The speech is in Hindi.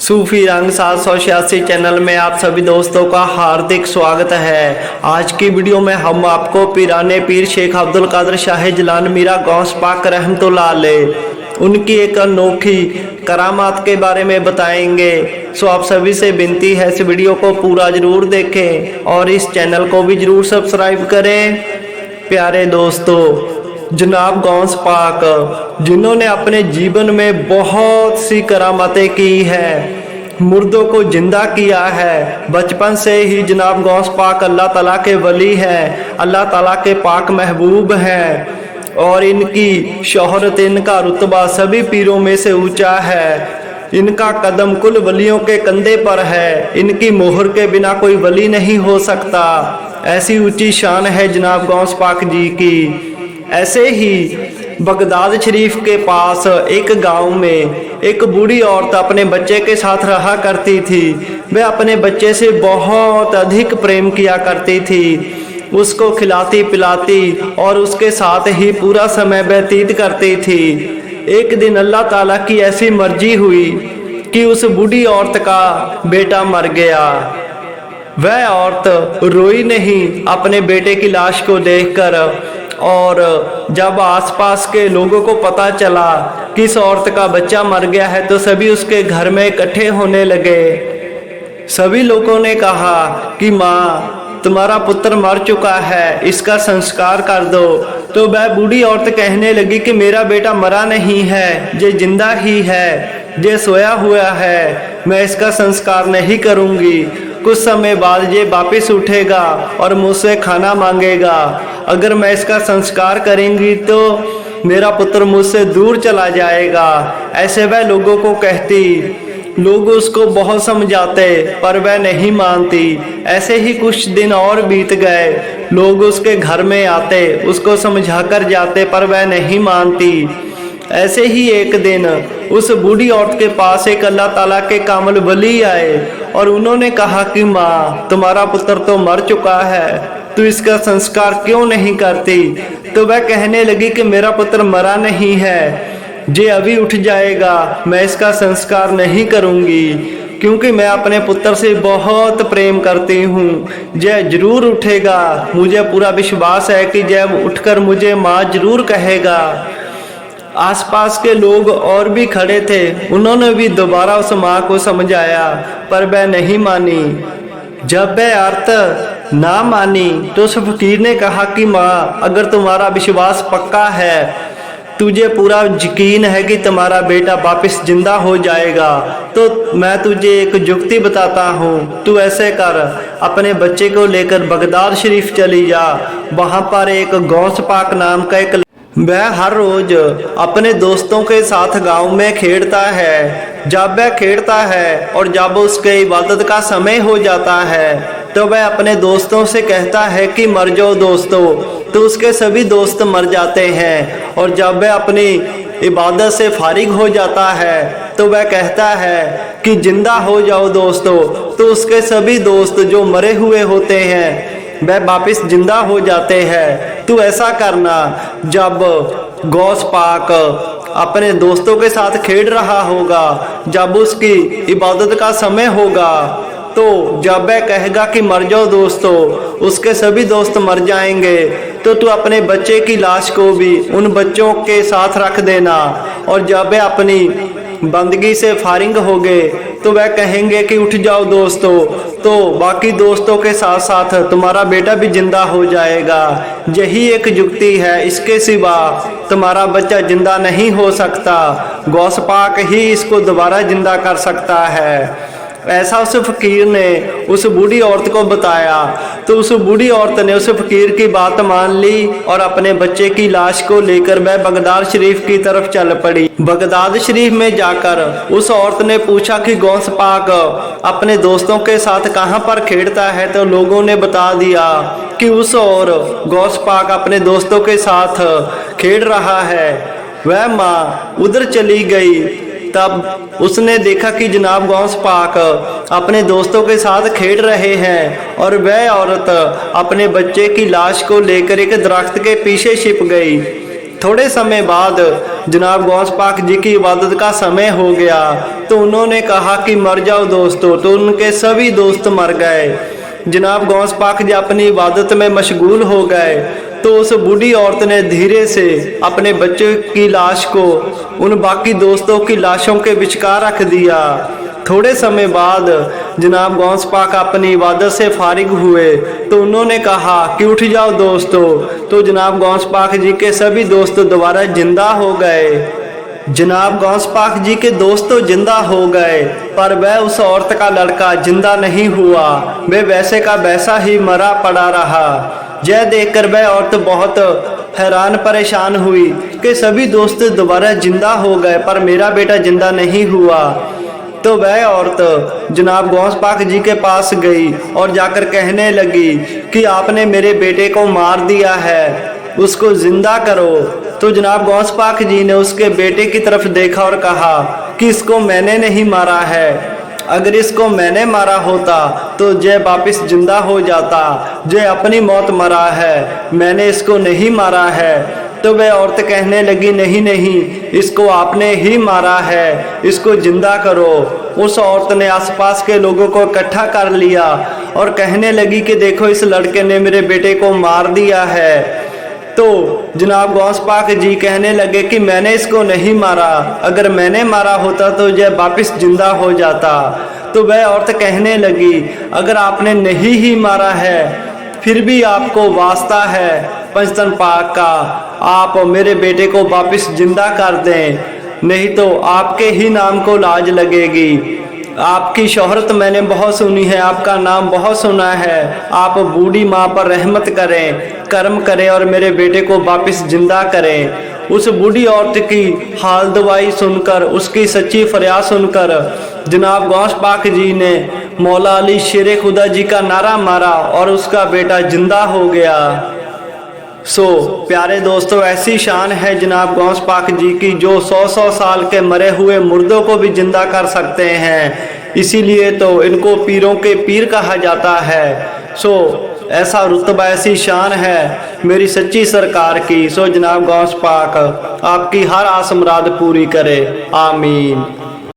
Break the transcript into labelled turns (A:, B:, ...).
A: सूफी रंग 786 चैनल में आप सभी दोस्तों का हार्दिक स्वागत है। आज की वीडियो में हम आपको पीराने पीर शेख अब्दुल कादिर शाह जिलानी मीरा गौस पाक रहमतुल्लाह अलैह उनकी एक अनोखी करामात के बारे में बताएंगे। सो आप सभी से विनती है इस वीडियो को पूरा जरूर देखें और इस चैनल को भी जरूर सब्सक्राइब करें। प्यारे दोस्तों, जनाब गौस पाक जिन्होंने अपने जीवन में बहुत सी करामातें की है, मुर्दों को जिंदा किया है। बचपन से ही जनाब गौस पाक अल्लाह ताला के वली हैं, अल्लाह ताला के पाक महबूब हैं और इनकी शोहरत, इनका रुतबा सभी पीरों में से ऊंचा है। इनका कदम कुल वलियों के कंधे पर है, इनकी मोहर के बिना कोई वली नहीं हो सकता। ऐसी ऊंची शान है जनाब गौस पाक जी की। ऐसे ही बगदाद शरीफ के पास एक गांव में एक बूढ़ी औरत अपने बच्चे के साथ रहा करती थी। वह अपने बच्चे से बहुत अधिक प्रेम किया करती थी, उसको खिलाती पिलाती और उसके साथ ही पूरा समय व्यतीत करती थी। एक दिन अल्लाह ताला की ऐसी मर्जी हुई कि उस बूढ़ी औरत का बेटा मर गया। वह औरत रोई नहीं अपने बेटे की लाश को देखकर, और जब आसपास के लोगों को पता चला कि इस औरत का बच्चा मर गया है तो सभी उसके घर में इकट्ठे होने लगे। सभी लोगों ने कहा कि माँ, तुम्हारा पुत्र मर चुका है, इसका संस्कार कर दो। तो वह बूढ़ी औरत कहने लगी कि मेरा बेटा मरा नहीं है, ये जिंदा ही है, ये सोया हुआ है, मैं इसका संस्कार नहीं करूँगी। कुछ समय बाद ये वापिस उठेगा और मुझसे खाना मांगेगा। अगर मैं इसका संस्कार करेंगी तो मेरा पुत्र मुझसे दूर चला जाएगा। ऐसे वह लोगों को कहती, लोग उसको बहुत समझाते पर वह नहीं मानती। ऐसे ही कुछ दिन और बीत गए, लोग उसके घर में आते, उसको समझा कर जाते पर वह नहीं मानती। ऐसे ही एक दिन उस बूढ़ी औरत के पास एक अल्लाह ताला के कामिल वली आए और उन्होंने कहा कि माँ, तुम्हारा पुत्र तो मर चुका है, तू इसका संस्कार क्यों नहीं करती? तो वह कहने लगी कि मेरा पुत्र मरा नहीं है, ये अभी उठ जाएगा, मैं इसका संस्कार नहीं करूँगी क्योंकि मैं अपने पुत्र से बहुत प्रेम करती हूँ। यह जरूर उठेगा, मुझे पूरा विश्वास है कि जब उठकर मुझे माँ जरूर कहेगा। आसपास के लोग और भी खड़े थे, उन्होंने भी दोबारा उस माँ को समझाया पर वह नहीं मानी। जब वह औरत ना मानी तो उस फकीर ने कहा कि माँ, अगर तुम्हारा विश्वास पक्का है, तुझे पूरा यकीन है कि तुम्हारा बेटा वापस जिंदा हो जाएगा, तो मैं तुझे एक जुक्ति बताता हूँ। तू ऐसे कर, अपने बच्चे को लेकर बगदाद शरीफ चली जा। वहाँ पर एक गौस पाक नाम का एक वह हर रोज अपने दोस्तों के साथ गांव में खेलता है। जब वह खेलता है और जब उसके इबादत का समय हो जाता है तो वह अपने दोस्तों से कहता है कि मर जाओ दोस्तों, तो उसके सभी दोस्त मर जाते हैं। और जब वह अपनी इबादत से फारिग हो जाता है तो वह कहता है कि जिंदा हो जाओ दोस्तों, तो उसके सभी दोस्त जो मरे हुए होते हैं वह वापिस जिंदा हो जाते हैं। तू ऐसा करना, जब गौस पाक अपने दोस्तों के साथ खेल रहा होगा, जब उसकी इबादत का समय होगा, तो जब वह कहेगा कि मर जाओ दोस्तों, उसके सभी दोस्त मर जाएंगे। तो तू अपने बच्चे की लाश को भी उन बच्चों के साथ रख देना और जब वह अपनी बंदगी से फारिग हो गए तो वह कहेंगे कि उठ जाओ दोस्तों, तो बाकी दोस्तों के साथ साथ तुम्हारा बेटा भी जिंदा हो जाएगा। यही एक जुक्ति है, इसके सिवा तुम्हारा बच्चा जिंदा नहीं हो सकता। गौस पाक ही इसको दोबारा जिंदा कर सकता है। ऐसा उस फकीर ने उस बूढ़ी औरत को बताया तो उस बूढ़ी औरत ने उस फकीर की बात मान ली और अपने बच्चे की लाश को लेकर वह बगदाद शरीफ की तरफ चल पड़ी। बगदाद शरीफ में जाकर उस औरत ने पूछा कि गौस पाक अपने दोस्तों के साथ कहाँ पर खेलता है, तो लोगों ने बता दिया कि उस और गौस पाक अपने दोस्तों के साथ खेल रहा है। वह माँ उधर चली गई, तब उसने देखा कि जनाब गौस पाक अपने दोस्तों के साथ खेल रहे हैं और वह औरत अपने बच्चे की लाश को लेकर एक दरख्त के पीछे छिप गई। थोड़े समय बाद जनाब गौस पाक जी की इबादत का समय हो गया तो उन्होंने कहा कि मर जाओ दोस्तों, तो उनके सभी दोस्त मर गए। जनाब गौस पाक जी अपनी इबादत में मशगूल हो गए तो उस बूढ़ी औरत ने धीरे से अपने बच्चे की लाश को उन बाकी दोस्तों की लाशों के विचकार रख दिया। थोड़े समय बाद जनाब गौस पाक अपनी इबादत से फारिग हुए तो उन्होंने कहा कि उठ जाओ दोस्तों, तो जनाब गौस पाक जी के सभी दोस्त दोबारा जिंदा हो गए। जनाब गौस पाक जी के दोस्त तो जिंदा हो गए पर वह उस औरत का लड़का जिंदा नहीं हुआ, वह वैसे का वैसा ही मरा पड़ा रहा। यह देखकर वह औरत बहुत हैरान परेशान हुई कि सभी दोस्त दोबारा जिंदा हो गए पर मेरा बेटा जिंदा नहीं हुआ। तो वह औरत जनाब गौस पाक जी के पास गई और जाकर कहने लगी कि आपने मेरे बेटे को मार दिया है, उसको जिंदा करो। तो जनाब गौस पाक जी ने उसके बेटे की तरफ देखा और कहा कि इसको मैंने नहीं मारा है, अगर इसको मैंने मारा होता तो जय वापिस जिंदा हो जाता, जय अपनी मौत मरा है, मैंने इसको नहीं मारा है। तो वह औरत कहने लगी नहीं नहीं, इसको आपने ही मारा है, इसको जिंदा करो। उस औरत ने आसपास के लोगों को इकट्ठा कर लिया और कहने लगी कि देखो इस लड़के ने मेरे बेटे को मार दिया है। तो जनाब गौस पाक जी कहने लगे कि मैंने इसको नहीं मारा, अगर मैंने मारा होता तो यह वापिस जिंदा हो जाता। तो वह औरत कहने लगी अगर आपने नहीं ही मारा है फिर भी आपको वास्ता है पंचतन पाक का, आप मेरे बेटे को वापिस जिंदा कर दें, नहीं तो आपके ही नाम को लाज लगेगी। आपकी शोहरत मैंने बहुत सुनी है, आपका नाम बहुत सुना है, आप बूढ़ी माँ पर रहमत करें, कर्म करें और मेरे बेटे को वापस जिंदा करें। उस बूढ़ी औरत की हाल दवाई सुनकर, उसकी सच्ची फरियाद सुनकर जनाब गौस पाक जी ने मौला अली शेर खुदा जी का नारा मारा और उसका बेटा जिंदा हो गया। प्यारे दोस्तों, ऐसी शान है जनाब गौस पाक जी की जो 100-100 साल के मरे हुए मुर्दों को भी जिंदा कर सकते हैं, इसीलिए तो इनको पीरों के पीर कहा जाता है। ऐसा रुतबा, ऐसी शान है मेरी सच्ची सरकार की। जनाब गौस पाक आपकी हर आस मुराद पूरी करे, आमीन।